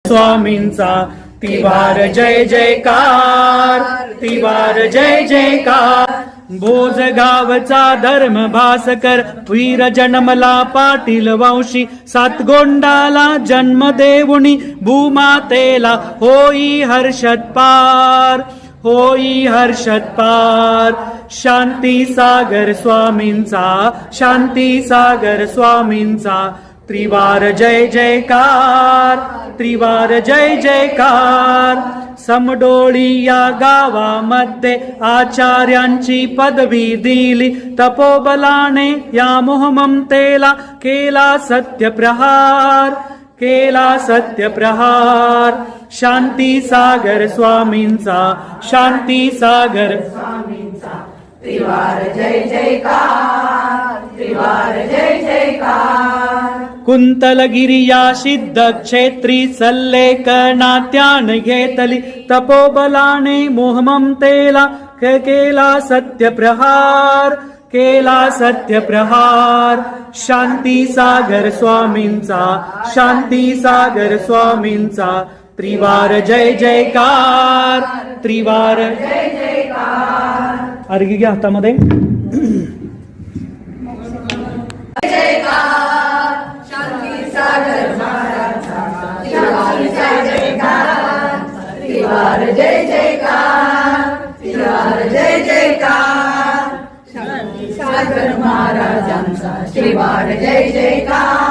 स्वामींचा तिवार जय जयकार, तिवार जय जयकार. भोज गावचा धर्म भास्कर, वीर जन्मला पाटील वंशी. सात गोंडाला जन्म देऊनी, भूमातेला होई हर्षद पार, होई हर्षद पार. शांती सागर स्वामींचा, शांती सागर स्वामींचा त्रिवार जय जयकार, त्रिवार जय जयकार. समडोळी या गावामध्ये आचार्यांची पदवी दिली, तपोबलाने या मोहममतेला केला सत्यप्रहार, केला सत्यप्रहार. शांती सागर स्वामींचा, शांती सागर स्वामींचा त्रिवार जय जयकार, त्रिवार जय जयकार. कुंतलगिरी या सिद्ध क्षेत्री सल्लेखनात्यान घेतली, तपोबलाने मोहममतेला केला सत्यप्रहार, केला सत्यप्रहार. शांती सागर स्वामींचा, शांती सागर स्वामींचा त्रिवार जय जयकार, त्रिवार जय जयकार. अर्घ्य घ्या हातामध्ये. जयकार शांती सागर महाराजांचा, त्रिवार जय जयकार, त्रिवार जय जयकार, त्रिवार जय जयकार. शांती सागर महाराजांचा त्रिवार जय जयकार.